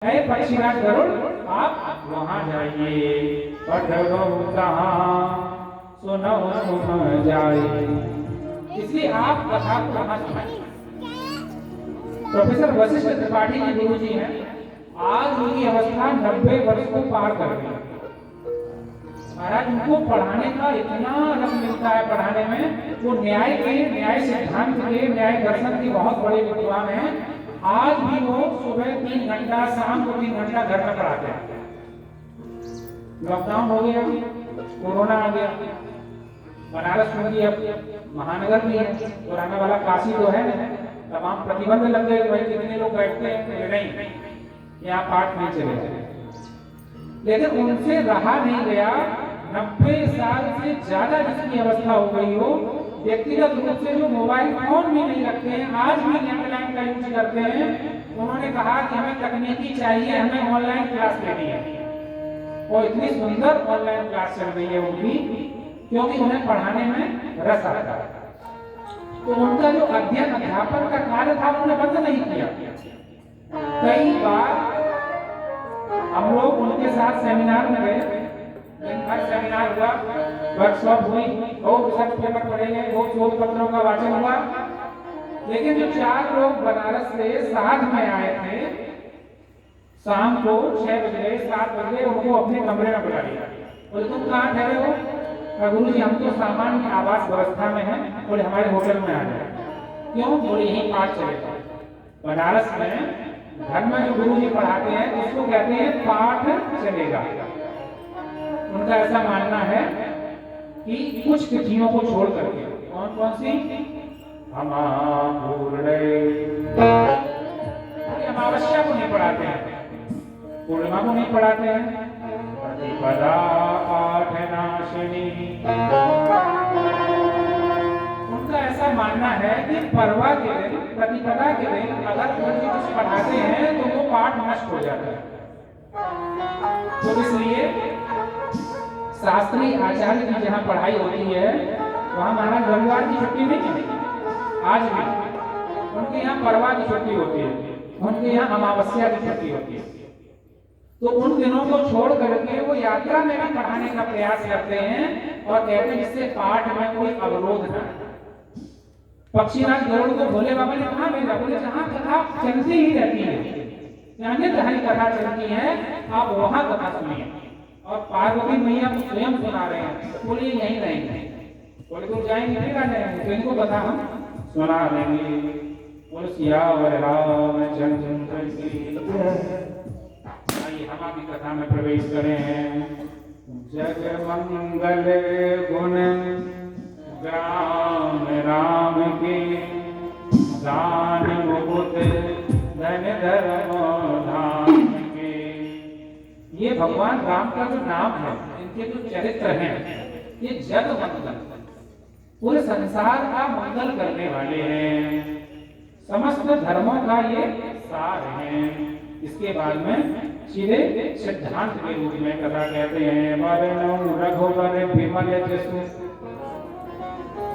है पक्षीराज गरुड़, आप वहां जाइए, पढ़ो कहाँ सुनो सुन जाए। इसलिए आप कथा को वहां सुनाइए। प्रोफेसर वशिष्ठ त्रिपाठी जी गुरु जी हैं, आज उनकी अवस्था 90 वर्ष को पार कर गई। महाराज उनको पढ़ाने का इतना रस मिलता है पढ़ाने में, वो न्याय के, न्याय सिद्धांत के, न्याय दर्शन के बहुत बड़े विद्वान हैं। आज भी वो सुबह 3 घंटा, शाम को 3 घंटा घर में पढ़ाते हैं। लॉकडाउन हो गया, कोरोना आ गया, बनारस में भी अब महानगर भी है, पुराना वाला काशी तो है, तमाम प्रतिबंध लग गए। भाई कितने लोग बैठते हैं, नहीं यहाँ पाठ नहीं चलेगा। लेकिन उनसे रहा नहीं गया। 90 साल से ज्यादा जिसकी अवस्था हो गई हो, व्यक्तिगत रूप से जो मोबाइल फोन भी नहीं रखते हैं, आज भी लैंडलाइन का यूज करते हैं, उन्होंने कहा कि हमें तकनीकी चाहिए, हमें ऑनलाइन क्लास लेनी है। और इतनी सुंदर ऑनलाइन क्लास चल रही है उनकी, क्योंकि उन्हें पढ़ाने में रस आता है। तो उनका जो अध्ययन अध्यापन का कार्य था उन्होंने बंद नहीं किया। कई बार हम लोग उनके साथ सेमिनार में गए, दिन भर सेमिनार हुआ, वर्कशॉप हुई, बहुत रिसर्च पेपर पढ़े, बहुत शोध पत्रों का वाचन हुआ। लेकिन जो 4 लोग बनारस से साथ में आए थे, शाम को 6 बजे 7 बजे उनको अपने कमरे में बुला लिया। बोले तुम कहाँ ठहरे हो? गुरु जी हम तो सामान्य आवास व्यवस्था में हैं, बोले हमारे होटल में आ जाए। क्यों? बोले यही पाठ चलेगा। बनारस में घर में जो गुरु जी पढ़ाते हैं उसको कहते हैं पाठ चलेगा। उनका ऐसा मानना है कि कुछ तिथियों को छोड़ करके, कौन कौन सी? अमावस्या को नहीं पढ़ाते हैं, पूर्णिमा को नहीं पढ़ाते हैं, प्रतिपदा पाठ नाशिनी। उनका ऐसा मानना है कि परवा के दिन, प्रतिपदा के दिन अगर गुरु जी कुछ पढ़ाते हैं तो वो पाठ नष्ट हो जाता है। तो इसलिए शास्त्रीय आचार्य की जहाँ पढ़ाई होती है वहाँ महाराज रविवार की छुट्टी नहीं मिलेगी। आज भी उनके यहाँ परवा की छुट्टी होती है, उनके यहाँ अमावस्या की छुट्टी होती है। तो उन दिनों को छोड़ करके वो यात्रा में भी पढ़ाने का प्रयास करते हैं और कहते हैं जिससे पाठ में कोई अवरोध न। पक्षीराज गरुड़ को भोले बाबा ने कहा भेजा? बोले जहाँ कथा चलती ही रहती है, जहाँ कथा चलती है, आप वहां कथा सुनिए। और पार्वती मैया को स्वयं सुना रहे हैं, बोले यहीं रहेंगे। बोले तो जाएंगे नहीं आ जाएंगे, तो इनको कथा हम सुना देंगे। बोले सियावर रामचंद्र की। आइए हम आपकी कथा में प्रवेश करें। जग मंगल गुण ग्राम राम के, दान मुकुट धन धर्म धाम के। ये भगवान राम का जो नाम है, इनके जो चरित्र हैं, ये जग मंगल, पूरे संसार का मंगल करने वाले हैं, समस्त धर्मों का ये सार है। इसके बाद में सीधे सिद्धांत के रूप में कथा कहते हैं। वरणं रघुवर विमल जसु,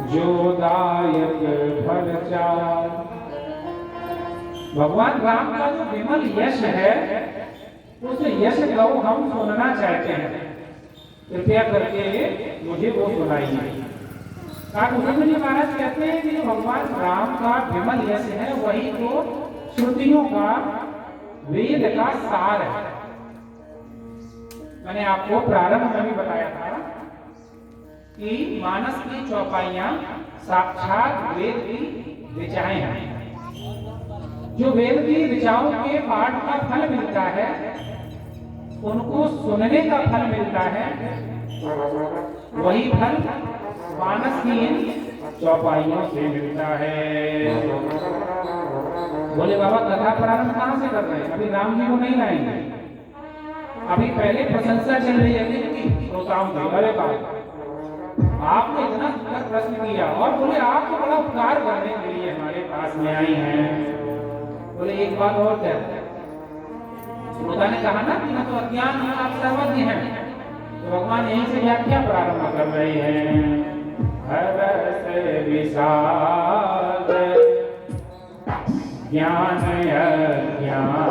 जो दायक फल चार। भगवान राम का जो विमल यश है, उस यश को हम सुनना चाहते हैं, कृपया करके मुझे वो सुनाइए। महाराज कहते हैं कि भगवान राम का विमल यश है, वही तो श्रुतियों का, वेद का सार है। मैंने आपको प्रारंभ में भी बताया था कि मानस की चौपाइयां साक्षात वेद की ऋचाएं हैं। जो वेद की ऋचाओं के पाठ का फल मिलता है, उनको सुनने का फल मिलता है, वही फल मानस की इन चौपाइयों से मिलता है। बोले बाबा कथा प्रारंभ कहां से कर रहे हैं? अभी राम जी को नहीं लाएंगे, अभी पहले प्रशंसा चल रही है श्रोताओं की। अरे बाबा आपने इतना सुंदर प्रश्न किया, और बोले आप तो बड़ा उपकार करने के लिए हमारे पास में आई हैं। बोले एक बात और क्या? श्रोता ने कहा ना कि ना तो अज्ञान है, आप सर्वज्ञ हैं। तो भगवान यहीं से व्याख्या प्रारंभ कर रहे हैं। हरस विषाद ज्ञान अज्ञाना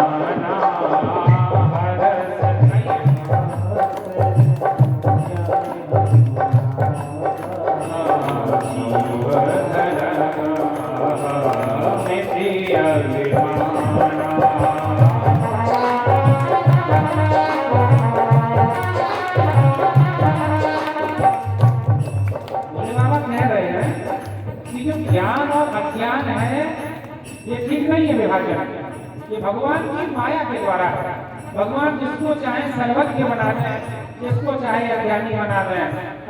विभाजन ये भगवान की माया के द्वारा है। भगवान जिसको चाहे सर्वज्ञ बना दें, जिसको चाहे अज्ञानी बना दें।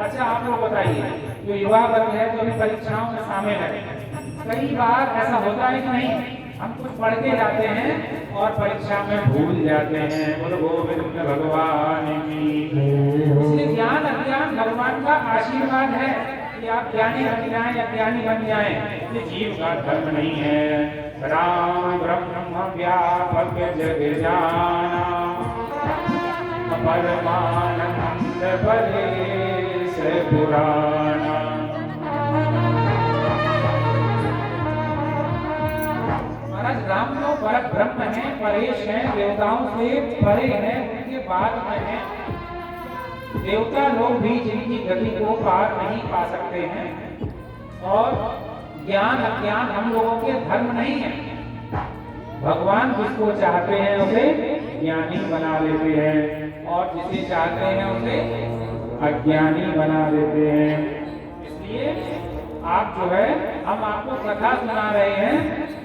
अच्छा आप लोग बताइए, जो युवा वर्ग है जो भी परीक्षाओं में शामिल है, कई बार ऐसा होता है कि नहीं, हम कुछ पढ़ के जाते हैं और परीक्षा में भूल जाते हैं। बोलो गोविंद भगवान की। इसलिए ज्ञान अज्ञान भगवान का आशीर्वाद है कि आप ज्ञानी बन जाएं, अज्ञानी बन जाएं, ये जीव का धर्म नहीं है। राम ब्रह्म व्यापक जग जाना, परमानंद परेश पुराना। महाराज राम तो पर ब्रह्म है, परेश है, देवताओं से परे है, उनके बाद में है। देवता लोग भी जिनकी गति को पार नहीं पा सकते हैं। और ज्ञान अज्ञान हम लोगों के धर्म नहीं है। भगवान जिसको चाहते हैं उसे ज्ञानी बना देते हैं और जिसे चाहते हैं उसे अज्ञानी बना देते हैं। इसलिए आप जो है, हम आपको कथा सुना रहे हैं,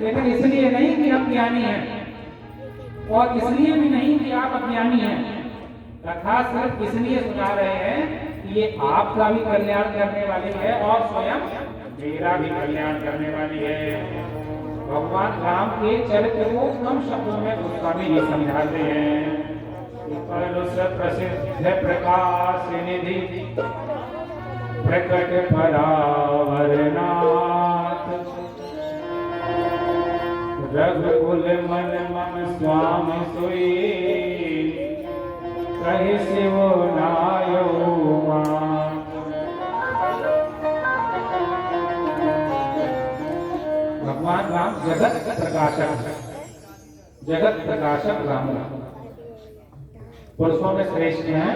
लेकिन इसलिए नहीं कि हम ज्ञानी हैं और इसलिए भी नहीं कि आप अज्ञानी हैं। कथा सिर्फ इसलिए सुना रहे हैं कि ये आपका भी कल्याण करने वाली है और स्वयं मेरा भी कल्याण करने वाली है। भगवान राम के चरित्र को कम शब्दों में गोस्वामी जी समझाते हैं। प्रसिद्ध प्रकाश निधि प्रकट परावर नाथ, रघुकुल मन मम स्वामी सोई, कहे शिव नायो मान। भगवान राम जगत प्रकाशक, जगत प्रकाशक राम पुरुषों में श्रेष्ठ हैं,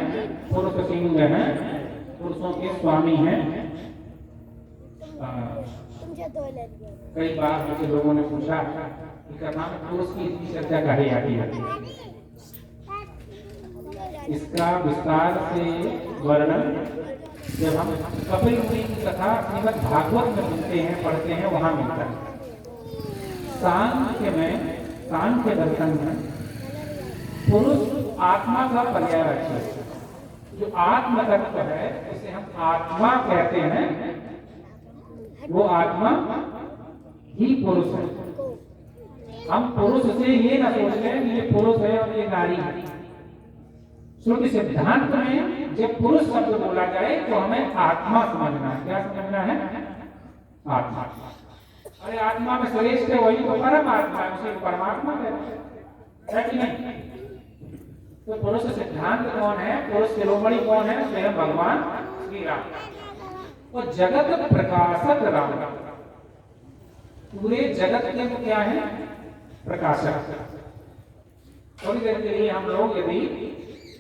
पुरुष सिंह हैं, पुरुषों के स्वामी हैं। कई बार मुझे लोगों ने पूछा कि कर्मा में पुरुष की इतनी चर्चा काहे आती है। इसका विस्तार से वर्णन जब हम कपिल मुनि की कथा श्रीमद् भागवत में सुनते हैं, पढ़ते हैं, वहां मिलता है। सांख्य में, सांख्य दर्शन में पुरुष आत्मा का पर्यायवाची है। जो आत्म तत्व है, जिसे हम आत्मा कहते हैं, वो आत्मा ही पुरुष है। हम पुरुष से ये ना सोच लें कि ये पुरुष है और ये नारी है। श्रुति सिद्धांत में जब पुरुष शब्द बोला जाए तो हमें आत्मा समझना है। क्या समझना है? आत्मा। अरे आत्मा में श्रेष्ठ है वही तो परम आत्मा है, उसे परमात्मा कहते हैं कि नहीं? तो पुरुष सिद्धांत कौन है? पुरुष शिरोमणि कौन है? स्वयं भगवान श्री राम। और जगत प्रकाशक राम, पूरे जगत के वो क्या है? प्रकाशक। थोड़ी देर के लिए हम लोग यदि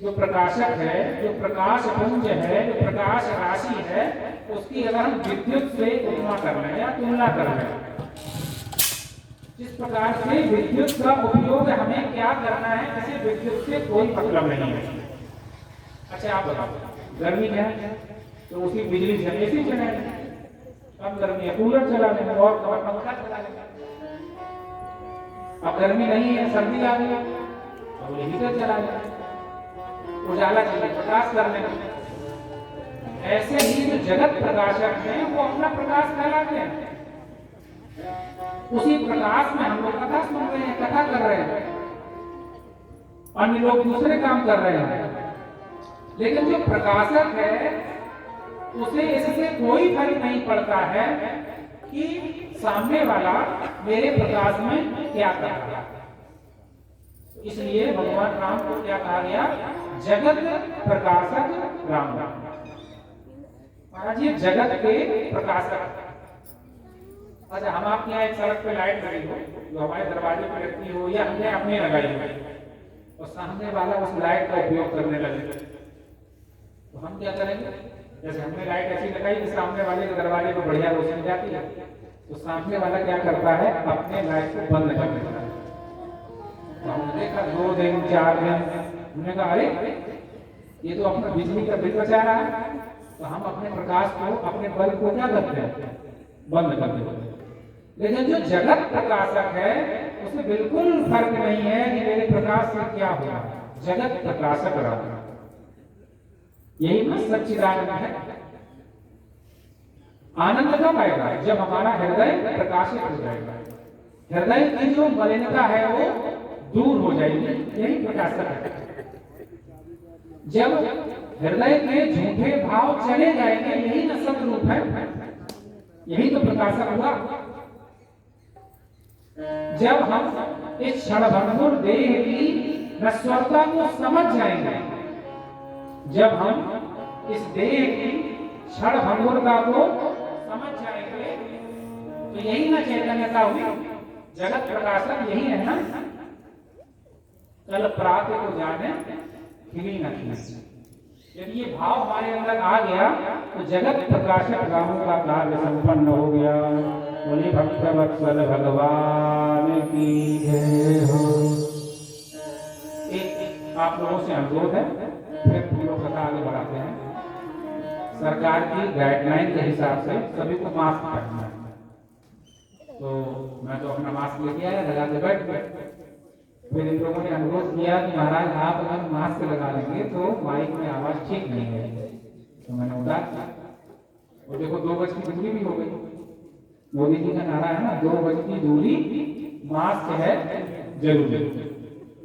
जो प्रकाशक है, जो प्रकाश पुंज है, जो प्रकाश राशि है, उसकी अगर हम विद्युत से उपमा कर लें या तुलना कर लें, जिस प्रकार से विद्युत का उपयोग हमें क्या करना है, इसे विद्युत से कोई मतलब नहीं है। अच्छा आप बताओ, गर्मी है तो उसी बिजली से एसी चला लें, कम गर्मी है कूलर चला लें और पंखा चला लें। अब गर्मी नहीं है, सर्दी आ गई तो हीटर चला लें, उजाला चाहिए प्रकाश कर लें। ऐसे ही जो जगत प्रकाशक हैं वो अपना प्रकाश फैलाते हैं। उसी प्रकाश में हम लोग कथा सुन रहे हैं, कथा कर रहे हैं, अन्य लोग दूसरे काम कर रहे हैं। लेकिन जो प्रकाशक है उसे इससे कोई फर्क नहीं पड़ता है कि सामने वाला मेरे प्रकाश में क्या कर रहा है। इसलिए भगवान राम को क्या कहा गया? जगत प्रकाशक राम। महाराज ये जगत के प्रकाशक। अच्छा हम आपके यहाँ एक सड़क पे लाइट लगी हो, जो हमारे दरवाजे पे लगती हो या हमने अपने लगाई हो, और सामने वाला उस लाइट का उपयोग करने लगे, तो हम क्या करेंगे? जैसे हमने लाइट ऐसी लगाई कि सामने वाले के दरवाजे पर बढ़िया रोशनी जाती है, तो सामने वाला क्या करता है? अपने लाइट को बंद कर देता है। तो हमने देखा 2 दिन 4 दिन, हमने कहा अरे ये तो अपना बिजली का बिल बचा रहा है, तो हम अपने प्रकाश को, अपने बल्ब को क्या करते हैं? बंद कर देते हैं। लेकिन जो जगत प्रकाशक है उसे बिल्कुल फर्क नहीं है कि मेरे प्रकाश से क्या हुआ, जगत प्रकाशक रहा। यही ना सच्चिदानंद है। आनंद कब आएगा? जब हमारा हृदय प्रकाशित हो जाएगा, हृदय की जो मलिनता है वो दूर हो जाएगी, यही प्रकाशक है। जब हृदय के झूठे भाव चले जाएंगे, यही न सतरूप है, यही तो प्रकाशक हुआ। जब हम इस क्षणभंगुर देह की नश्वरता को समझ जाएंगे, जब हम इस देह की क्षणभंगुरता को समझ जाएंगे, तो यही ना चैतन्यता हुई, जगत प्रकाशक यही है ना। कल प्रातः को जाने खिली न खिली। यदि ये भाव हमारे अंदर आ गया तो जगत प्रकाशक रामों का कार्य संपन्न हो गया। बोले भक्त वत्सल भगवान की जय हो। एक आप लोगों से अनुरोध है, फिर हम लोग कथा आगे बढ़ाते हैं। सरकार की गाइडलाइन के हिसाब से सभी को मास्क पहनना है, तो मैं तो अपना मास्क लेके आया, लगा के बैठ गए। फिर इन लोगों ने अनुरोध किया कि महाराज आप अगर मास्क लगा लेंगे तो माइक में आवाज ठीक नहीं है, तो मैंने उतार दिया। और देखो 2 गज की दूरी भी हो गई। मोदी जी का नारा है ना, 2 गज की दूरी, मास्क है जरूरी।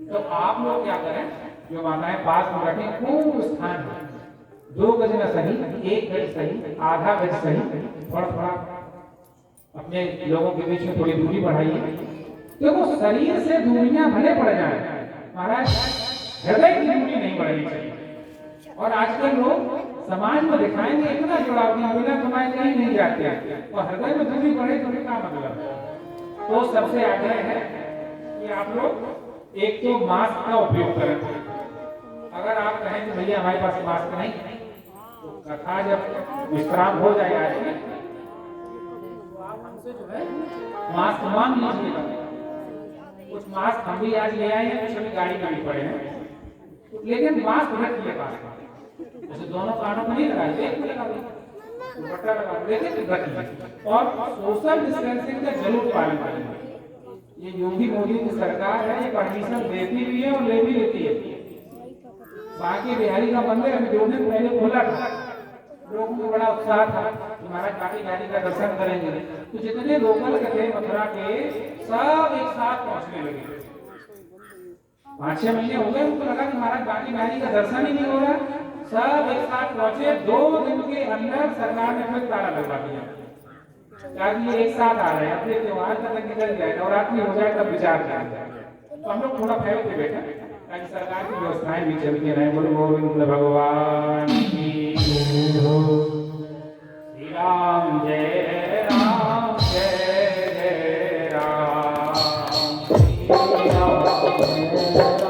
तो आप लोग क्या करें, जो माताएं पास में बैठे खूब स्थान है, 2 गज न सही, 1 गज सही, आधा गज सही, थोड़ा थोड़ा अपने लोगों के बीच में थोड़ी दूरी बढ़ाइए। देखो शरीर से दूरियां भले पड़ जाए, महाराज हृदय की दूरी नहीं बढ़नी चाहिए। और आजकल लोग समाज में दिखाएंगे इतना जुड़ाव कि बिना कमाए कहीं नहीं जाते, और हृदय में दूरी बढ़े तो क्या मतलब। तो सबसे आग्रह है कि आप लोग एक तो मास्क का उपयोग करें। अगर आप कहें कि भैया हमारे पास मास्क नहीं, तो कथा जब विश्राम हो जाए आज में, तो आप हमसे जो है मास्क मांग लीजिएगा। कुछ मास्क हम भी आज ले आए हैं, कुछ अभी गाड़ी में भी पड़े हैं, लेकिन मास्क रखिए पास। जैसे दोनों कानों में नहीं लगाइए, एक में लगा लीजिए, दुपट्टा लगा लीजिए, रखिए। और सोशल डिस्टेंसिंग का जरूर पालन करें। ये योगी मोदी की सरकार है, ये परमिशन देती भी है और ले भी लेती है। बाकी बिहारी का मंदिर अभी 2 दिन पहले खोला था, लोगों को बड़ा उत्साह था कि महाराज बाकी बिहारी का दर्शन करेंगे। तो जितने लोकल के थे मथुरा के, सब एक साथ पहुंचने लगे। 5-6 महीने हो गए, उनको लगा कि महाराज बाकी बिहारी का दर्शन ही नहीं हो रहा, सब एक साथ पहुंचे। 2 दिन के अंदर सरकार ने फिर ताला लगवा दिया, ताकि ये एक साथ आ रहे हैं, अपने त्योहार तक निकल जाए, नवरात्रि हो जाए तब विचार करें। तो हम लोग थोड़ा फैल के बैठे ताकि सरकार की व्यवस्थाएं भी चलती रहे। बोलो गोविंद भगवान की जय हो। श्री राम जय राम, जय जय राम, श्री राम जय राम,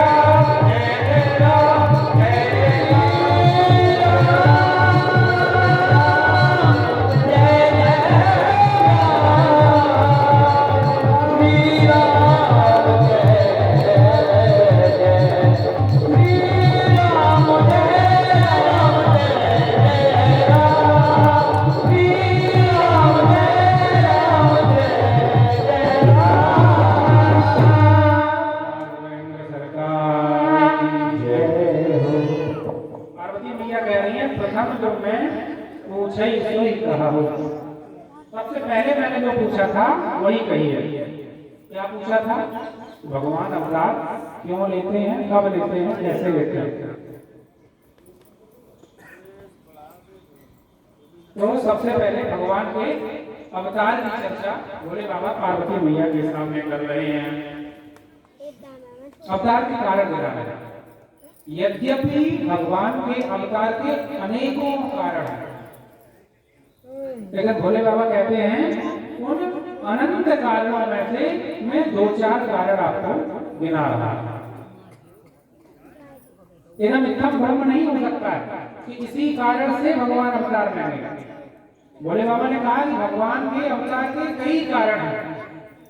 पार्वती मैया कह रही है प्रथम जो मैं पूछे सोई कहा हो। सबसे पहले मैंने जो पूछा था वही कही है। क्या पूछा था? भगवान अवतार क्यों लेते हैं, कब लेते हैं, कैसे लेते हैं। तो सबसे पहले भगवान के अवतार की चर्चा भोले बाबा पार्वती मैया के सामने कर रहे हैं। अवतार के कारण बता रहे हैं। यद्यपि भगवान के अवतार के अनेकों कारण हैं, लेकिन भोले बाबा कहते हैं उन अनंत कारणों में से मैं 2-4 कारण आपको गिना रहा हूं। एकदम इतना भ्रम नहीं हो सकता है कि इसी कारण से भगवान अवतार में आए। भोले बाबा ने कहा कि भगवान के अवतार के कई कारण हैं,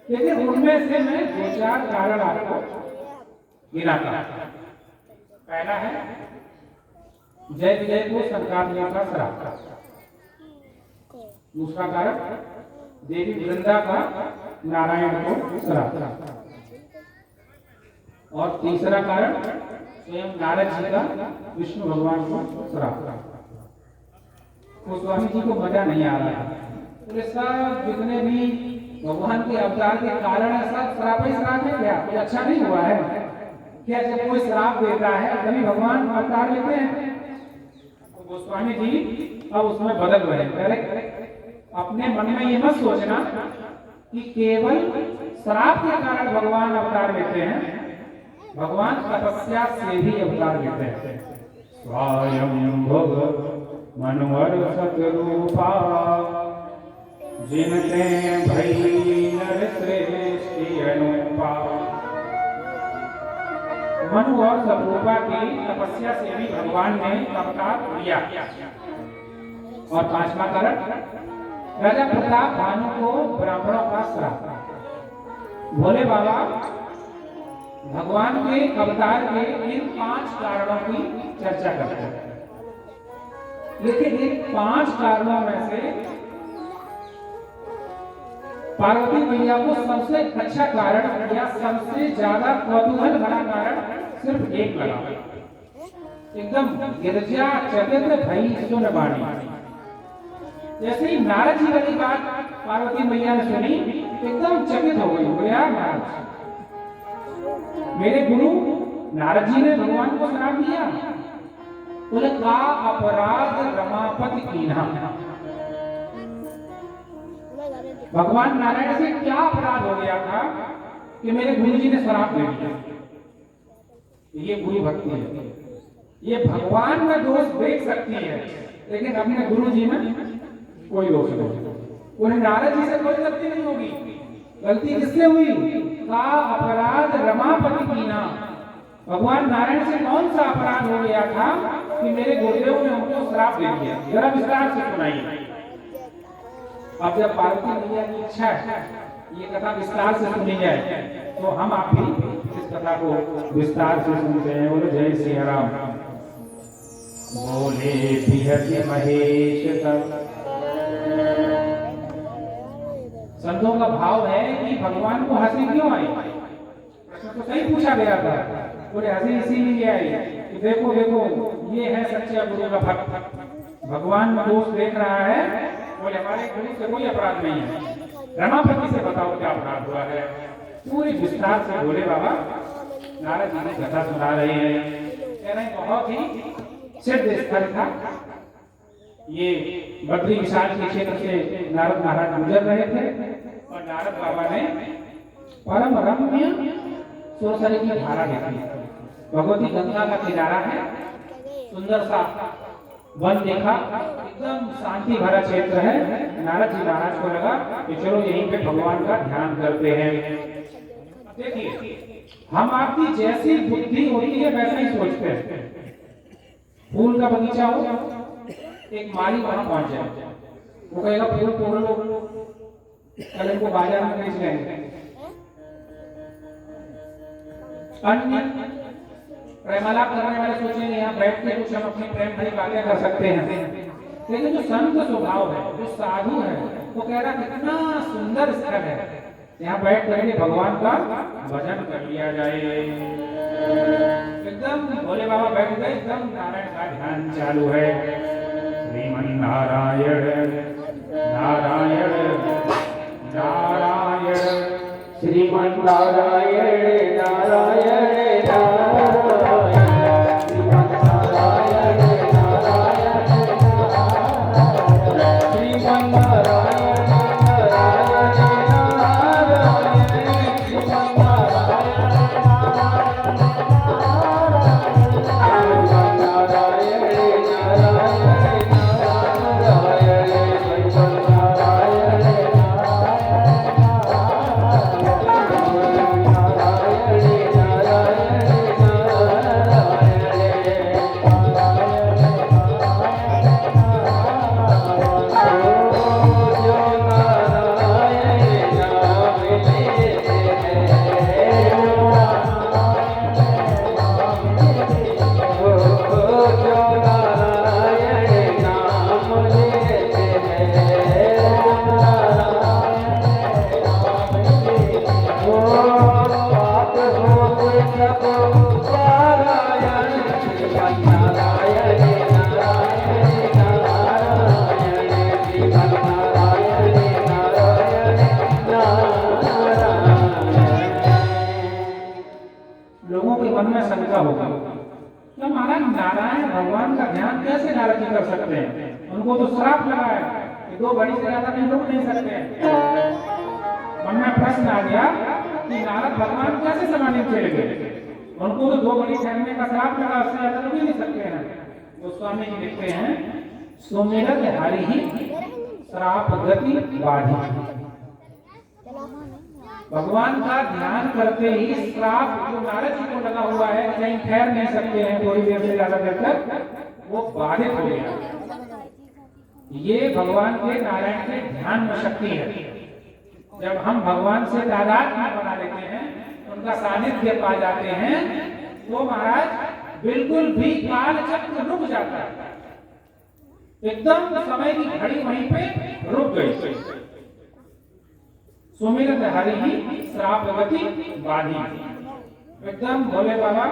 लेकिन उनमें से मैं 2-4 कारण आपको गिनाता हूं। पहला है जय विजय को संक्रांति का श्राप। दूसरा कारण देवी वृंदा का नारायण को श्राप। और तीसरा कारण स्वयं नारद जी का विष्णु भगवान को श्राप। तो स्वामी जी को मजा नहीं आ रहा। तो सब जितने भी भगवान के अवतार के कारण है सब श्राप ही श्राप है। क्या कुछ अच्छा नहीं हुआ है क्या? जब कोई श्राप देता है तभी भगवान अवतार लेते हैं। तो गोस्वामी जी अब उसमें बदल रहे हैं। पहले अपने मन में ये मत सोचना कि केवल श्राप के कारण भगवान अवतार लेते हैं। भगवान तपस्या से भी अवतार लेते हैं। स्वयं भोग मनोहर सतरूपा जिनते भई नर श्रेष्ठी अनुपा। मनु और सतरूपा की तपस्या से भी भगवान ने अवतार लिया। और 5वां कारण राजा प्रताप भानु को ब्राह्मणों का श्राप। भोले बाबा भगवान के अवतार के इन 5 कारणों की चर्चा करते हैं, लेकिन इन 5 कारणों में से पार्वती मैया को सबसे अच्छा कारण या सबसे ज्यादा कौतूहल भरा कारण सिर्फ एक लगा, एकदम गिरजा चकित भई सुन वाणी। जैसे ही नारद जी वाली बात पार्वती मैया ने सुनी, एकदम चकित हो गई। बोले यार महाराज, मेरे गुरु नारद जी ने भगवान को श्राप दिया। बोले का अपराध रमापति कीन्हा, भगवान नारायण से क्या अपराध हो गया था कि मेरे गुरु जी ने श्राप दे दिया। ये गुरु भक्ति है। ये भगवान में दोष देख सकती है, लेकिन अपने गुरु जी में कोई दोष नहीं। उन्हें नारद जी से कोई गलती नहीं होगी। गलती किससे हुई? का अपराध रमापति कीन्हा, भगवान नारायण से कौन सा अपराध हो गया था कि मेरे गुरुदेव ने उनको श्राप दे दिया। जरा विस्तार से सुनाइए। अब जब पार्वती मैया की इच्छा है ये कथा विस्तार से सुनी जाए, तो हम आप भी इस कथा को विस्तार से सुनते हैं। बोले जय श्री राम। बोले बिहति महेश तब। संतों का भाव है कि भगवान को हंसी क्यों आई? प्रश्न तो सही पूछा गया था। बोले हंसी इसीलिए आई कि देखो देखो ये है सच्चा गुरु का भक्त, भगवान में दोष देख रहा है। बोले हमारे गुरु से कोई अपराध नहीं है, रमापति से बताओ क्या अपराध हुआ है। पूरी विस्तार से बोले बाबा। नारद जी ने कथा सुना रहे हैं। कह रहे बहुत ही सिद्ध स्थल था ये। बद्री विशाल के क्षेत्र से नारद महाराज गुजर रहे थे और नारद बाबा ने परम रम्य सुरसरी की धारा देखी। भगवती गंगा का किनारा है, सुंदर सा वन देखा, एकदम शांति भरा क्षेत्र है। नारद जी महाराज को लगा कि चलो यहीं पे भगवान का ध्यान करते हैं। देखिए, हम आपकी जैसी बुद्धि होती है वैसा ही सोचते हैं। फूल का बगीचा हो, एक माली वहां पहुंच जाए, वो कहेगा फूल तोड़ लो, कल इनको बाजार में बेच लेंगे। अन्य प्रेमालाप करने वाले सोचेंगे यहाँ बैठ के कुछ हम अपनी प्रेम भरी बातें कर सकते हैं। लेकिन जो संत स्वभाव है, जो साधु है, वो कह रहा कितना सुंदर स्थल है, यहाँ बैठ करके भगवान का भजन कर लिया जाए। एकदम भोले बाबा बैठ गए, एकदम नारायण का ध्यान चालू है। श्रीमन नारायण नारायण नारायण, श्रीमन नारायण नारायण लोगों के मन में शंका होगी तो महाराज नारायण भगवान का ध्यान कैसे नारद जी कर सकते हैं? उनको तो श्राप लगा है कि दो घड़ी से ज्यादा नहीं रुक नहीं सकते। मन में प्रश्न आ गया कि नारद भगवान कैसे समाधि चलेंगे? उनको तो दो घड़ी ठहरने का श्राप लगा, उससे ज्यादा रुक ही नहीं सकते हैं। गोस्वामी जी लिखते हैं सुमिरत हरि ही श्राप गति बाधी। भगवान का ध्यान करते ही श्राप जो नारद जी को लगा हुआ है कहीं ठहर नहीं सकते हैं थोड़ी देर से ज्यादा देर तक, वो बाधित हो गया। ये भगवान के नारायण के ध्यान में शक्ति है। जब हम भगवान से तादात्म्य बना लेते हैं, उनका सानिध्य पा जाते हैं, तो महाराज बिल्कुल भी काल चक्र रुक जाता है। एकदम समय की घड़ी वहीं पे रुक गई। सुमिरत हरि ही श्रापवती बाधी। एकदम भोले बाबा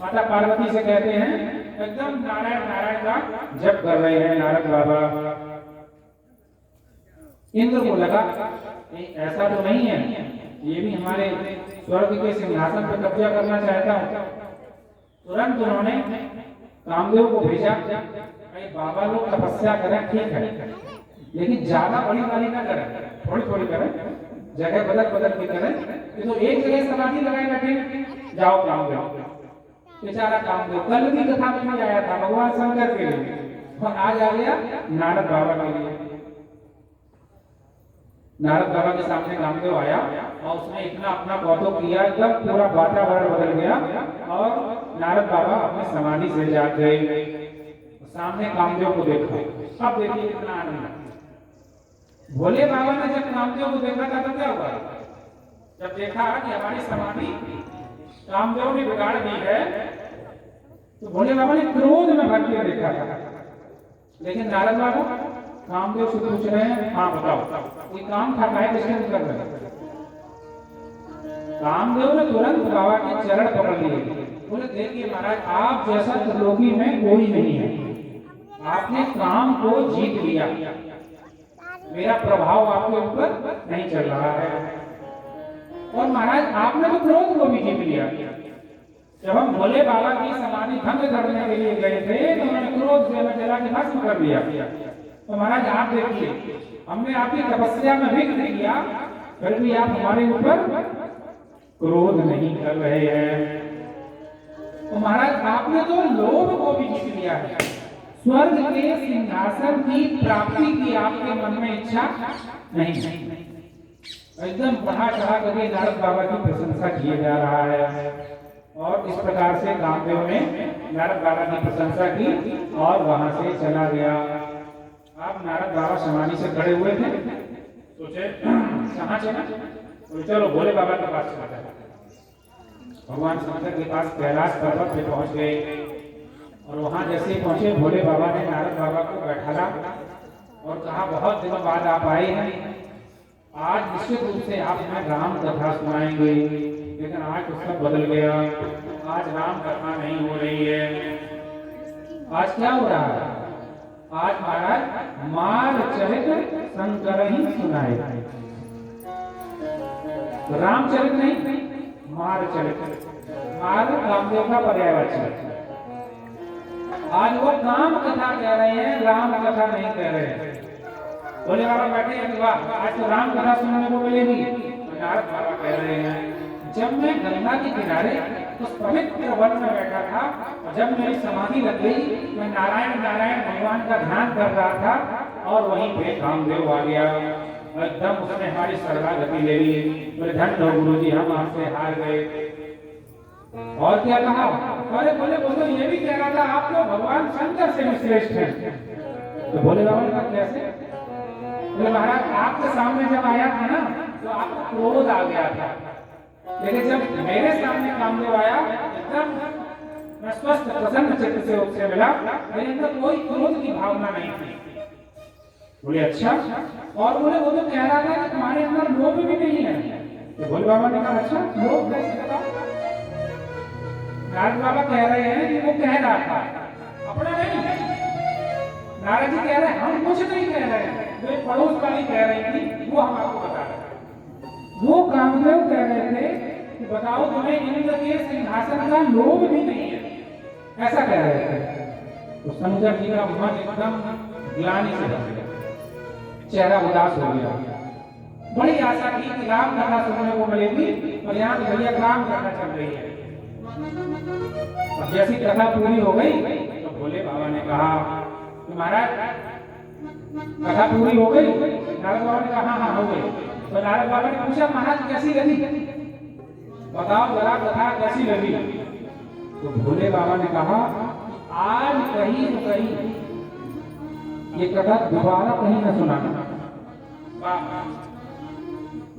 माता पार्वती से कहते हैं एकदम नारायण नारायण का जप कर रहे हैं नारद बाबा। इंद्र को लगा नहीं ऐसा तो नहीं है, ये भी हमारे स्वर्ग के सिंहासन पर कब्जा करना चाहता है। तुरंत उन्होंने कामदेव को भेजा, बाबा लोग तपस्या करें ठीक है, लेकिन ज्यादा बड़ी वाली ना करें, थोड़ी थोड़ी करें, जगह बदल बदल के करें। ये तो एक जगह समाधि लगाए बैठे, जाओ कामदेव। बेचारा कामदेव कल की कथा में भी आया था भगवान शंकर के लिए, और आज आ गया नारद बाबा के लिए। नारद बाबा के सामने कामदेव आया और उसने इतना अपना कौतुक किया, एकदम पूरा वातावरण बदल गया और नारद बाबा अपनी समाधि से जाग गए। सामने कामदेव को देखा, अब देखिए कितना आनंद। भोले बाबा ने जब कामदेव को देखा था तो क्या हुआ? जब देखा कि हमारी समाधि कामदेव ने बिगाड़ दी है, तो भोले बाबा ने क्रोध में भर के देखा था। लेकिन नारद बाबा कामदेव से पूछ रहे हैं, हाँ बताओ कोई काम था क्या किसने कर रहे हैं? कामदेव ने तुरंत बाबा के चरण पकड़ लिए, बोले देखिए महाराज आप जैसा त्रिलोकी में कोई नहीं है, आपने काम को जीत लिया, मेरा प्रभाव आपके ऊपर नहीं चल रहा है। और महाराज आपने तो क्रोध को भी जीत लिया। जब हम भोले बाबा की समाधि भंग करने के लिए गए थे तो उन्होंने क्रोध से जला के भस्म कर दिया। तो महाराज आप देखिए हमने आपकी तपस्या में विघ्न किया, फिर भी आप हमारे ऊपर क्रोध नहीं कर रहे हैं। तो महाराज आपने तो लोभ को भी जीत लिया है, स्वर्ग के सिंहासन की प्राप्ति की आपके मन में इच्छा नहीं। एकदम बढ़ा चढ़ा करके नारद बाबा की प्रशंसा किया जा रहा है। और इस प्रकार से कामदेव ने नारद बाबा की प्रशंसा की और वहां से चला गया। अब नारद बाबा समाधि से खड़े हुए थे, सोचे कहाँ चला, तो चलो भोले बाबा के पास चला जाए। भगवान शंकर के पास कैलाश पर्वत पे पहुंच गए और वहां जैसे पहुंचे भोले बाबा ने नारद बाबा को बैठाला और कहा बहुत दिनों बाद आप आए हैं, आज निश्चित रूप से आप हमें राम कथा सुनाएंगे। लेकिन आज तो सब बदल गया, आज राम कथा नहीं हो रही है। आज क्या हो रहा है? आज महाराज मार चरित्र शंकर ही सुनाए, रामचरित नहीं, मार चरित्र। मार कामदेव का पर्यायवाची। आज वो काम कथा कह रहे हैं, राम कथा नहीं कह रहे हैं। भोले बाबा बैठे हैं, वाह आज तो राम कथा सुनने को मिलेगी। नारद बाबा कह रहे हैं जब मैं गंगा के किनारे उस पवित्र वन में बैठा था और जब मेरी समाधि लग गई, मैं नारायण नारायण भगवान का ध्यान कर रहा था और वहीं पे कामदेव आ गया। एकदम उसने हमारी शरणागति ले ली, बोले धन्य हो गुरु जी हम आपसे हार गए। और क्या कहा? अरे बोले बोलो ये भी कह रहा था आप लोग भगवान शंकर से भी श्रेष्ठ हैं। तो भोले बाबा ने कहा कैसे? बोले महाराज आपके सामने जब आया था ना तो आपको क्रोध आ गया था, लेकिन जब मेरे सामने कामदेव आया एकदम मैं स्वस्थ प्रसन्न चित्त से उससे मिला, मेरे अंदर कोई क्रोध की भावना नहीं थी। बोले अच्छा? और बोले वो तो कह रहा था कि तुम्हारे अंदर लोभ भी नहीं है। तो भोले बाबा ने कहा अच्छा लोभ कैसे? बताओ। नारद बाबा कह रहे हैं कि वो कह रहा था अपना नहीं, नारद जी कह रहे हैं हम कुछ नहीं कह रहे हैं, जो पड़ोस वाली कह रही थी वो हम आपको बता रहे हैं। वो कामदेव कह रहे थे कि बताओ तुम्हें इंद्र के सिंहासन का लोभ भी नहीं है, ऐसा कह रहे थे। तो शंकर जी का मन एकदम ग्लानि से भर गया, चेहरा उदास हो गया। बड़ी आशा की कि राम कथा सुनने को मिलेगी और यहाँ भैया राम कथा चल रही है। अब जैसी कथा पूरी हो गई तो भोले बाबा ने कहा कि महाराज कथा पूरी हो गई? नारद बाबा ने कहा हाँ हो गई। तो नारद बाबा ने पूछा महाराज कैसी लगी, बताओ जरा कथा कैसी लगी? तो भोले बाबा ने कहा आज कहीं न कहीं ये कथा दोबारा कहीं न सुनाना।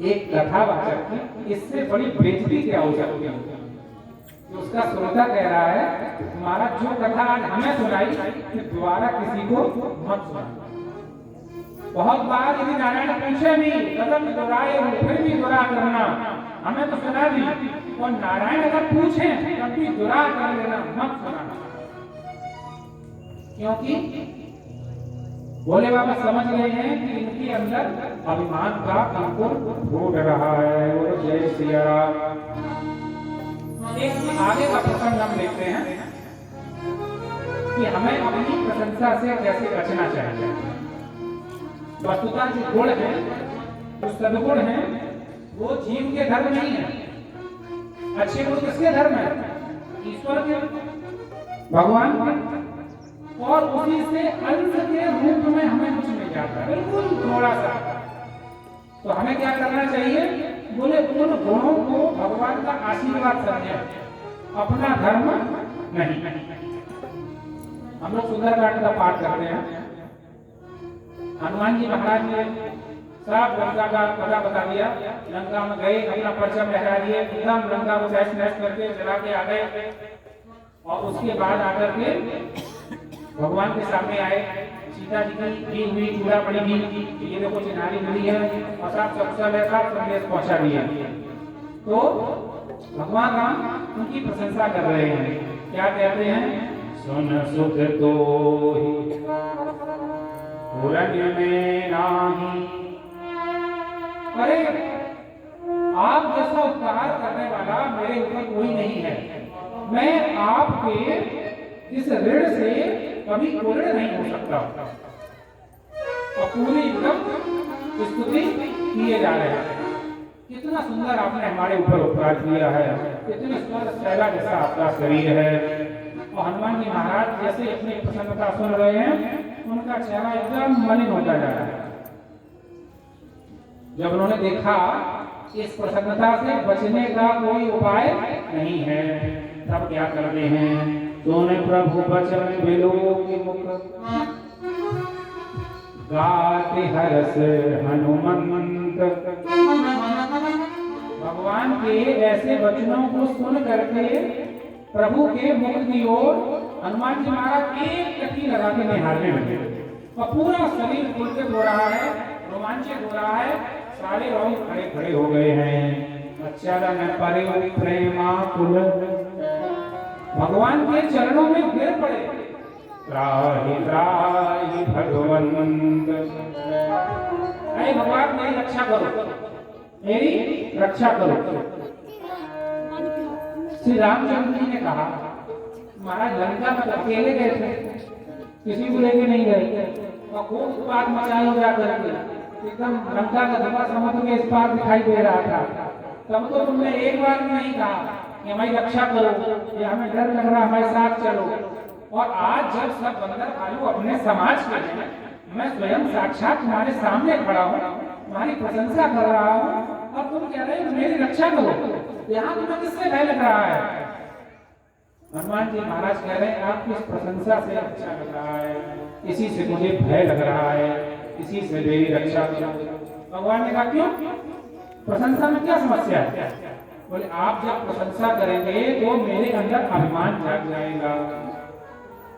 एक कथावाचक की इससे बड़ी बेइज्जती क्या हो सकती है? उसका श्रोता कह रहा है महाराज जो कथा आज हमें सुनाई दोबारा किसी को मत सुना। बहुत बार यदि नारायण पूछे भी कदम दोहराए फिर भी दोहरा करना, हमें तो सुना नहीं। और नारायण अगर पूछे तब भी दुरा कर लेना, मत सुनाना, क्योंकि भोले बाबा समझ गए हैं कि इनके अंदर अभिमान का बिल्कुल फूट रहा है। और जय सिया राम। एक आगे का प्रसंग हम देखते हैं कि हमें अपनी प्रशंसा से कैसे बचना चाहिए। वस्तुतः जो गुण है, जो सद्गुण है, वो जीव के धर्म नहीं है। अच्छे गुण किसके धर्म है? ईश्वर के, भगवान के। और उसी से अंश के रूप में हमें कुछ मिल जाता है, बिल्कुल थोड़ा सा। तो हमें क्या करना चाहिए? बोले उन गुणों को भगवान का आशीर्वाद समझें, अपना धर्म नहीं। हम लोग सुंदरकांड का पाठ करते हैं। हनुमान जी महाराज ने सब लंका का पता बता दिया। लंका में गए, अपना परचम लहरा दिए, एकदम लंका को तहस नहस करके जला के आ गए। और उसके बाद आकर के भगवान के सामने आए। सीता जी की हुई चूड़ा पड़ी हुई कि ये देखो चिन्हारी मिली है और सब सब ऐसा संदेश पहुंचा दिया। तो भगवान राम उनकी प्रशंसा कर रहे हैं। क्या कहते हैं? सुन सुख तो में नाही। अरे आप जैसा उपकार करने वाला मेरे ऊपर कोई नहीं है। मैं आपके इस ऋण से कभी पूर्ण नहीं हो सकता। और पूरी एकदम स्तुति किए जा रहे हैं। कितना सुंदर आपने हमारे ऊपर उपकार किया है, कितनी सुंदर शैला जैसा आपका शरीर है। और हनुमान जी महाराज जैसे अपनी प्रसन्नता सुन रहे हैं, उनका चेहरा एकदम मलिन होता जा रहा है। जब उन्होंने देखा इस प्रसन्नता से बचने का कोई उपाय नहीं है, तब क्या करते हैं? सोने प्रभु बचन बिलो की मुख गाते हरस हनुमंत। भगवान के ऐसे वचनों को सुन करके प्रभु के मुख की ओर हनुमान जी महाराज एक टकी लगा के निहारने लगे। और पूरा शरीर पुलकित हो रहा है, रोमांचित हो रहा है, सारे रोम खड़े खड़े हो गए हैं। अच्छा न परे प्रेमा कुल, भगवान के चरणों में गिर पड़े। त्राहि त्राहि भगवंत, अरे भगवान मेरी रक्षा करो, मेरी रक्षा करो। श्री रामचंद्र जी ने कहा, महाराज लंका में अकेले गए थे, किसी को लेके नहीं गए। और खूब उत्पात मचाए हो जाकर एकदम लंका का धमा समुद्र के इस पार दिखाई दे रहा था। तब तो तुमने एक बार भी नहीं कहा कि हमारी रक्षा करो, ये हमें डर लग रहा, हमारे साथ चलो। और आज जब सब बंदर भालू अपने समाज के हैं, मैं स्वयं साक्षात तुम्हारे सामने खड़ा हूँ, तुम्हारी प्रशंसा कर रहा हूँ, और तुम कह रहे हो मेरी रक्षा करो। यहाँ तुम्हें किससे भय लग रहा है? हनुमान जी महाराज कह रहे हैं आपकी इस प्रशंसा से अच्छा लग रहा है, इसी से मुझे भय लग रहा है, इसी से मेरी रक्षा करो। भगवान ने कहा क्यों? प्रशंसा में क्या समस्या है? बोले आप जब प्रशंसा करेंगे तो मेरे अंदर अभिमान जाग जाएगा,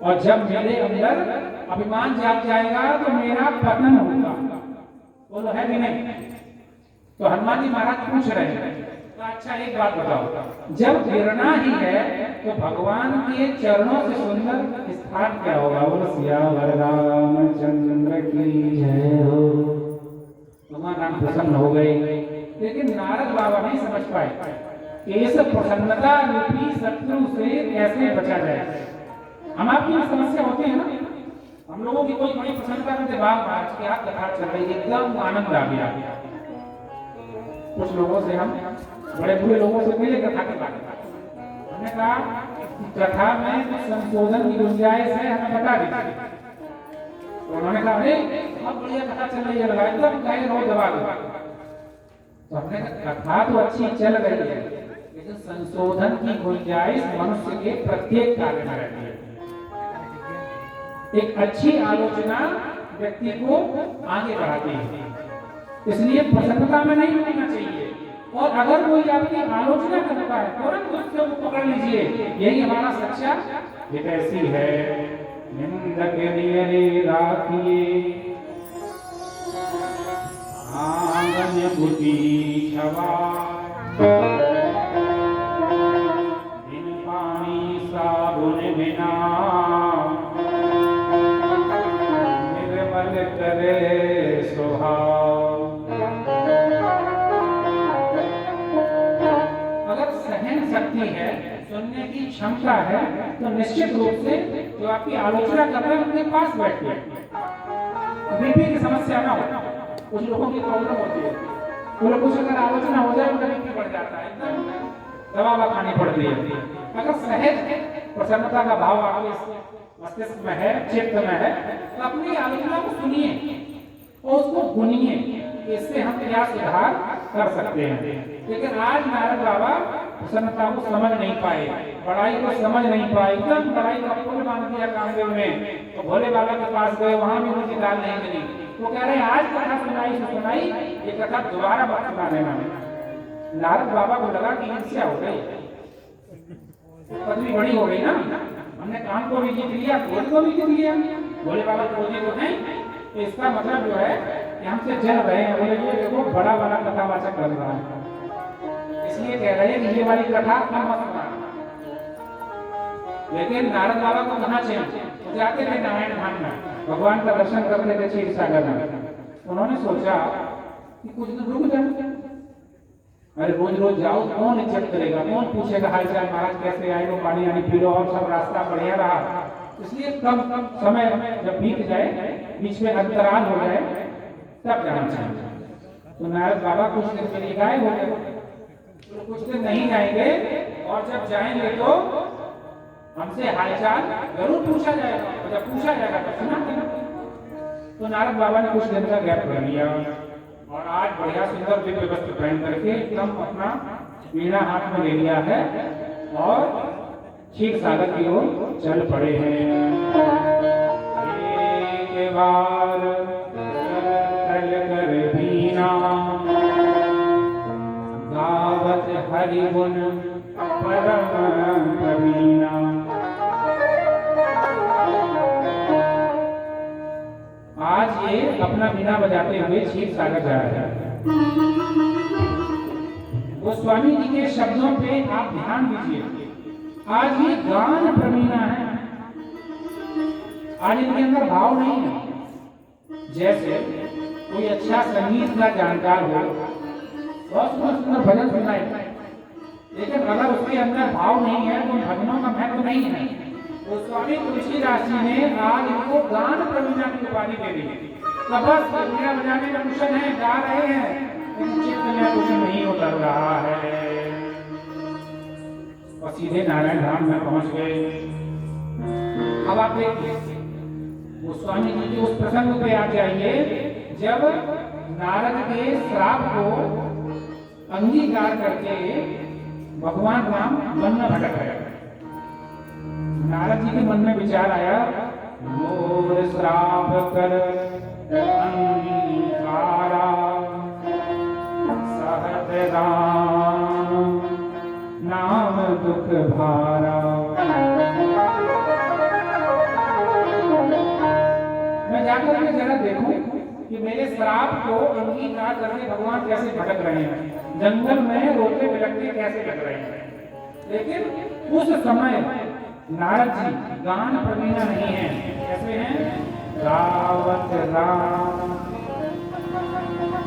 और जब मेरे अंदर अभिमान जाग जाएगा तो मेरा पतन होगा। बोलो है भी नहीं? तो हनुमान जी महाराज पूछ रहे हैं, अच्छा एक बात बताओ, जब गिरना ही है तो भगवान के चरणों से सुंदर स्थान क्या होगा? बोलो सियावर रामचंद्र की जय हो। भगवान राम प्रसन्न हो गए, लेकिन नारद बाबा नहीं समझ पाए कि इस प्रसन्नता रूपी शत्रु से कैसे बचा जाए। हम आपकी समस्या होती है ना, हम लोगों की कोई बड़ी प्रसन्नता करते, आज क्या कथा चल रही है, एकदम आनंद आ गया। कुछ लोगों से हम बड़े बुरे लोगों से मिले कथा के बारे में, हमने कहा कथा में कुछ संशोधन की गुंजाइश है, हमें बता दीजिए। तो उन्होंने कहा अरे बहुत बढ़िया कथा चल रही है, लगा एकदम कहे रहो दबा दो। तो हमने कहा कथा तो अच्छी चल रही है, लेकिन संशोधन की गुंजाइश मनुष्य के प्रत्येक कार्य में रहती है। एक अच्छी आलोचना व्यक्ति को आगे बढ़ाती है, इसलिए प्रसन्नता में नहीं होना चाहिए। और अगर कोई आपकी आलोचना करता है तुरंत उससे पकड़ लीजिए, यही हमारा सच्चा हितैषी है। निंदक नियरे राखिए आंगन बुद्धि छवा, बिन पानी साबुन बिना निर्मल करे सुहाव। अगर सहन शक्ति है, सुनने की क्षमता है, तो निश्चित रूप से जो आपकी आलोचना कर रहे हैं उनके पास बैठिए। बीपी की समस्या ना हो, कुछ लोगों की प्रॉब्लम होती है, वो लोग कुछ अगर आलोचना हो जाए उनका बीपी बढ़ जाता है, एकदम दवा खानी पड़ती है। अगर सहज प्रसन्नता का भाव आपके मस्तिष्क में है, चित्त में है, तो अपनी आलोचना को सुनिए और उसको गुनिए, इससे हम क्या सुधार कर सकते हैं। लेकिन आज नारद बाबा प्रसन्नता को समझ नहीं पाए, बड़ाई को समझ नहीं पाए, एकदम बड़ाई का पुल मान दिया कामदेव ने। तो भोले बाबा के पास गए, वहां भी उनकी दाल नहीं मिली। वो कह रहे हैं आज कथा सुनाई, ये कथा दोबारा मत सुनाने में। नारद बाबा को लगा कि ईर्ष्या हो गई, पदवी बड़ी हो गई ना, हमने काम को भी जीत लिया, क्रोध को भी जीत लिया। भोले बाबा क्रोधी तो हैं, तो इसका मतलब जो है कि हमसे जल रहे हैं। बोले ये देखो बड़ा वाला कथावाचक कर रहा है, इसलिए कह रहे हैं कि ये वाली कथा कम मत सुना। लेकिन नारद बाबा को कहाँ चाहिए, जाते थे नारायण धाम में, भगवान का दर्शन करते थे क्षीर सागर में। उन्होंने सोचा कि कुछ दिन रुक जाओ, अरे रोज रोज जाओ कौन इज्जत करेगा, कौन पूछेगा हाल चाल, महाराज कैसे आए, वो पानी आनी पी लो, और सब रास्ता बढ़िया रहा। इसलिए कम समय जब बीत जाए, बीच में अंतराल हो जाए, तब जाना चाहिए। तो नारद बाबा कुछ दिन के लिए गायब हो गए, तो कुछ दिन नहीं जाएंगे, और जब जाएंगे तो हमसे हालचाल जरूर पूछा जाएगा, और जब पूछा जाएगा तो सुना देना। तो नारद बाबा ने कुछ दिन का गैप कर लिया, और आज बढ़िया सुंदर दिव्य वस्त्र पहन करके एकदम अपना वीणा हाथ में ले लिया है, और क्षीर सागर की ओर चल पड़े हैं। एक बार चल कर बीना गावत हरि गुण परम प्रवीणा। आज ये अपना बीना बजाते हुए क्षीर सागर जा रहे हैं। गोस्वामी जी के शब्दों पे आप ध्यान दीजिए, आज ये गान प्रवीणा है, आज इनके अंदर भाव नहीं है। जैसे कोई अच्छा संगीत का जानकार हो, बहुत सुंदर सुंदर भजन सुनाए, लेकिन अगर उसके अंदर भाव नहीं है तो भजनों का महत्व नहीं है। गोस्वामी तुलसीदास जी ने आज इनको गान प्रवीणा की उपाधि दे दी। तो बस बीना बजाने में कुशल है, गा रहे हैं, लेकिन चित्त में कुछ नहीं उतर रहा है, और सीधे नारायण धाम में पहुंच गए। अब आप देखिए गोस्वामी जी के उस प्रसंग पे आ जाइए जब नारद के श्राप को अंगीकार करके भगवान राम वन में भटक गए। नारद जी के मन में विचार आया, मोर श्राप कर अंगीकारा सहत राम नाम दुख भारा। मैं जाकर के जरा देखूं कि मेरे श्राप को अंगीकार करके भगवान कैसे भटक रहे हैं, जंगल में रोते बिलखते कैसे लग रहे हैं। लेकिन उस समय नारद जी गान प्रवीणा नहीं है, कैसे हैं? गावत राम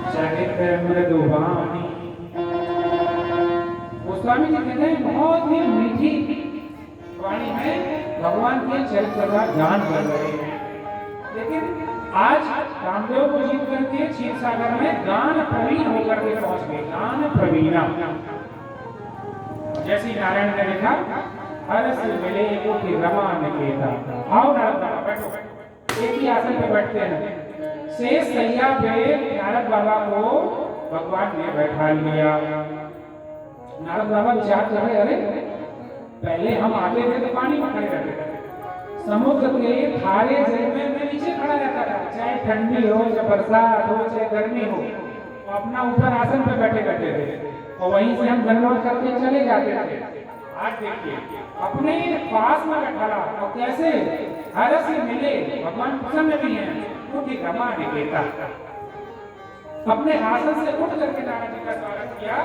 चरित मृदुवाणी। गोस्वामी जी कहते हैं बहुत ही मीठी वाणी में भगवान के चरित्र का गान कर रहे हैं। लेकिन आज कामदेव को जीत करके क्षीर सागर में गान प्रवीण होकर के पहुंच गए, गान प्रवीणा। जैसे नारायण ने लिखा, हर से मिले को की रमा निकेता। आओ नारद बाबा बैठो, एक ही आसन पे बैठते हैं। शेष सैया पे नारद बाबा को भगवान ने बैठा लिया। नारद बाबा विचार कर रहे, अरे पहले हम आते थे तो पानी में खड़े रहते थे, समुद्र के खारे जल में मैं नीचे खड़ा रहता था, चाहे ठंडी हो, चाहे बरसात हो, चाहे गर्मी हो, अपना ऊपर आसन पे बैठे रहते थे, और वहीं से हम दंडवत करके चले जाते थे। आज देखिए अपने पास में बैठा रहा, और कैसे हर से मिले, भगवान प्रसन्न भी हैं, क्योंकि रमा निकेता। अपने आसन से उठ करके नारद जी का स्वागत किया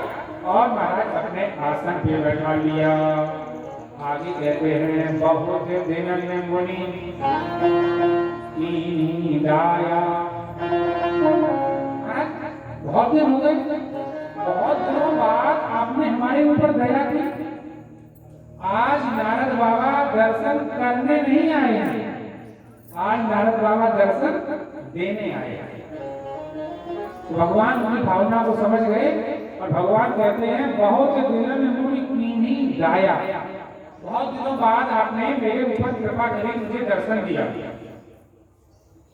और महाराज अपने आसन पे बैठा लिया। आगे कहते हैं बहुत दिन में मुनि कीनी दाया। बहुत दिन हो गए, बहुत दिनों बाद आपने हमारे ऊपर दया की। आज नारद बाबा दर्शन करने नहीं आए हैं, आज नारद बाबा दर्शन देने आए हैं। तो भगवान उनकी भावना को समझ गए और भगवान कहते हैं बहुत दिनों में मुनि कीनी दाया। बहुत दिनों बाद आपने मेरे ऊपर कृपा करी, मुझे दर्शन दिया।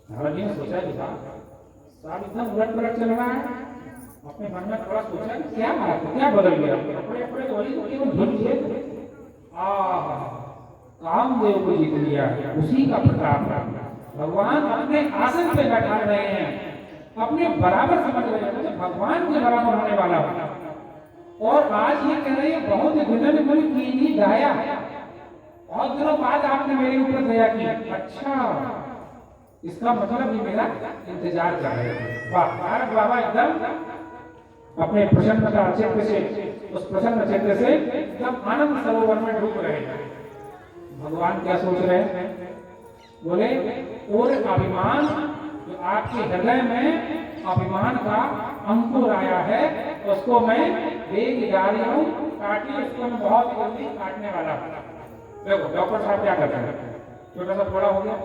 नारद जी ने सोचा कि साहब इतना उलट पलट चल रहा है। अपने मन में थोड़ा सोचा कि क्या बात है, क्या बदल गया। कपड़े कपड़े तो वही केवल धुल लिए थे। कामदेव को जीत लिया, उसी का प्रताप है। भगवान अपने आसन पे बैठा रहे हैं, अपने बराबर समझ रहे हैं, मुझे भगवान के बराबर होने वाला है। और आज ये कह रहे हैं बहुत दिनों में मुझे कीनी दाया। बहुत दिनों बाद आपने मेरे ऊपर दया की। अच्छा, इसका मतलब ये मेरा इंतजार कर रहे हैं। वाह, नारद बाबा एकदम अपने प्रसन्नता चित्त से, उस प्रसन्न चित्त से एकदम आनंद सरोवर में डूब रहे हैं। भगवान क्या सोच रहे हैं? बोले और अभिमान, जो आपके हृदय में अभिमान का अंकुर आया है, उसको मैं देख जा रही हूँ, काटिए उसको मैं बहुत जल्दी काटने वाला हूँ। देखो डॉक्टर साहब क्या करते हैं, छोटा सा फोड़ा हो गया,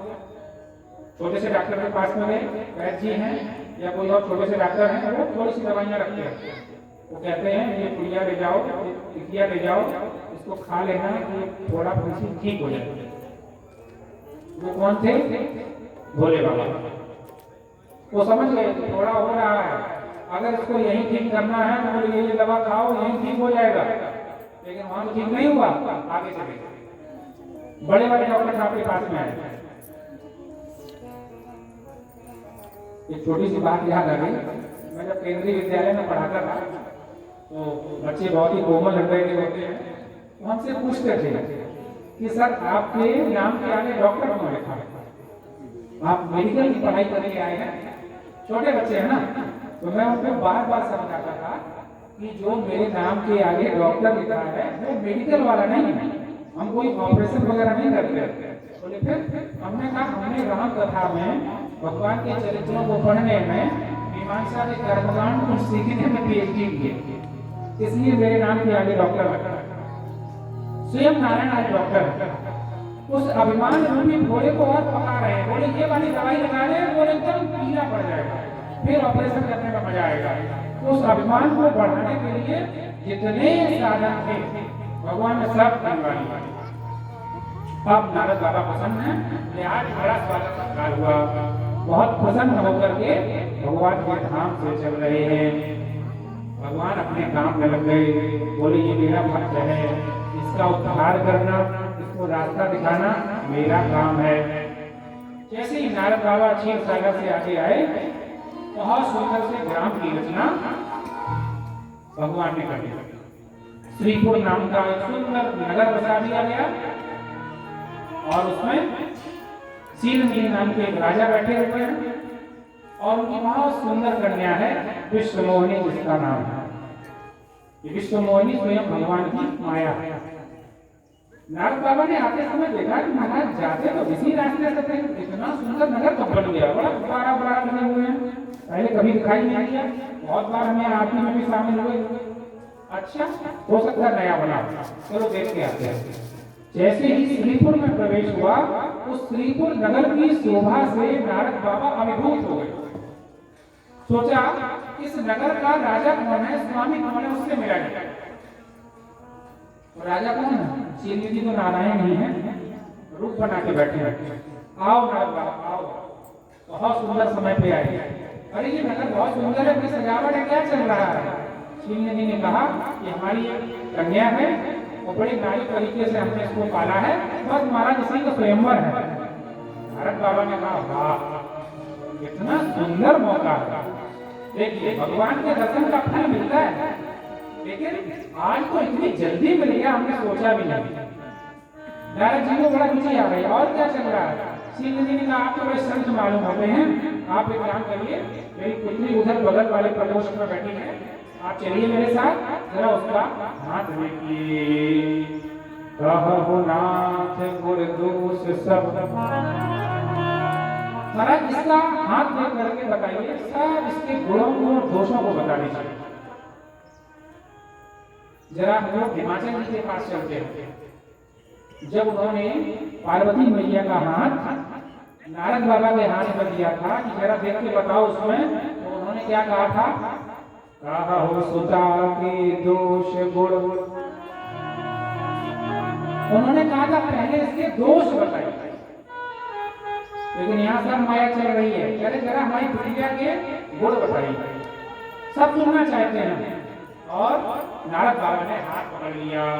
छोटे से डॉक्टर के पास में गए, वैद्य जी हैं या कोई और छोटे से डॉक्टर हैं, वो थोड़ी सी दवाइयाँ रखते हैं। वो कहते हैं ये पुड़िया ले जाओ, टिकिया ले जाओ, इसको खा लेना, ये थोड़ा फंसी ठीक हो जाए। वो कौन थे? भोले बाबा। वो समझ गए थोड़ा हो रहा है, अगर इसको यही ठीक करना है तो बोले ये दवा खाओ, यही ठीक हो जाएगा। लेकिन वहां तो ठीक नहीं हुआ, आगे चले। बड़े बड़े डॉक्टर साहब के पास में आए। एक छोटी सी बात याद आ गई। मैं जब केंद्रीय विद्यालय में पढ़ाता था तो बच्चे बहुत ही कोमल हृदय के होते हैं। वो हमसे पूछते थे कि सर आपके नाम के आगे डॉक्टर क्यों लिखा है? आप मेडिकल की पढ़ाई करके आए हैं। छोटे बच्चे हैं ना, तो मैं उनको बार बार समझाता था कि जो मेरे नाम के आगे डॉक्टर लिखा है वो मेडिकल वाला नहीं है, हम कोई ऑपरेशन वगैरह नहीं करते। बोले फिर हमने कहा हमने राम कथा में भगवान के चरित्रों को पढ़ने में, मीमांसा के कर्मकांड को सीखने में पीएचडी किए, इसलिए मेरे नाम के आगे डॉक्टर रखा। स्वयं नारायण आज डॉक्टर है। उस अभिमान रूपी घोड़े को और पका रहे हैं। बोले ये वाली दवाई लगा रहे हैं, बोले एकदम पीला पड़ जाएगा, फिर ऑपरेशन करने में मजा आएगा। तो उस अभिमान को बढ़ाने के लिए जितने साधन थे भगवान ने सब करवा दिया। अब नारद बाबा प्रसन्न हैं, आज बड़ा स्वागत सत्कार हुआ। बहुत प्रसन्न होकर के भगवान के धाम से चल रहे हैं। भगवान अपने काम में लग गए। बोले ये मेरा भक्त है, इसका उद्धार करना, इसको रास्ता दिखाना मेरा काम है। जैसे ही नारद बाबा क्षीर सागर से आगे आए, बहुत सुंदर से ग्राम की रचना भगवान ने कर दी। श्रीपुर नाम का एक सुंदर नगर बसा दिया गया और उसमें शीलमणि नाम के एक राजा बैठे हुए हैं और उनकी बहुत सुंदर कन्या है विश्वमोहिनी, जिसका नाम है। ये विश्वमोहिनी स्वयं भगवान की माया है। नारद बाबा ने आते समय देखा कि महाराज जाते तो इसी रास्ते से थे, इतना सुंदर नगर तो बन गया, बड़ा बड़ा बड़ा बने हुए हैं, पहले कभी दिखाई नहीं दिया। बहुत बार हमें आरती में भी शामिल हुए। अच्छा, हो सकता है नया बना, चलो देख के आते हैं। जैसे ही श्रीपुर में प्रवेश हुआ, उस श्रीपुर नगर की शोभा से नारद बाबा अभिभूत हो गए। सोचा इस नगर का राजा कौन है, स्वामी कौन है, उससे मिला जाए। राजा कौन है? शीलमणि जी तो नारायण ही है, रूप बना के बैठे हैं। आओ नारद बाबा आओ, बहुत सुंदर समय पे आए। अरे ये नगर बहुत सुंदर है, सजावट है, क्या चल रहा है? शीलमणि जी ने कहा कि हमारी कन्या है और बड़े नाजुक तरीके से हमने इसको पाला है, बस महाराज इसी का स्वयंवर है। नारद बाबा ने कहा वाह, इतना सुंदर मौका है। देखिए भगवान के दर्शन का फल मिलता है, लेकिन आज तो इतनी जल्दी मिल गया, हमने सोचा भी नहीं। नारद जी को बड़ा रुचि आ गई, और क्या चल रहा है? शीलमणि जी ने कहा आप तो बड़े संत मालूम होते हैं, आप एक काम करिए, मेरी पुत्री उधर बगल वाले प्रकोष्ठ में बैठी है, आप चलिए मेरे साथ, जरा उसका हाथ देखिए। कहु नाथ गुर दोष सब, महाराज इसका हाथ देख करके बताइए, सब इसके गुणों और दोषों को बता दीजिए। जरा हम लोग हिमाचल जी के पास चलते हैं। जब उन्होंने पार्वती मैया का हाथ नारद बाबा के हाथ में दिया था कि जरा देख के बताओ उसमें, तो उन्होंने क्या कहा था? कहा हो सुता के दोष गुण, उन्होंने कहा था पहले इसके दोष बताइए। लेकिन यहाँ सब माया चल रही है, कह रहे जरा हमारी प्रिया के गुण बताइए, सब सुनना चाहते हैं। और नारद बाबा ने हाथ पकड़ लिया।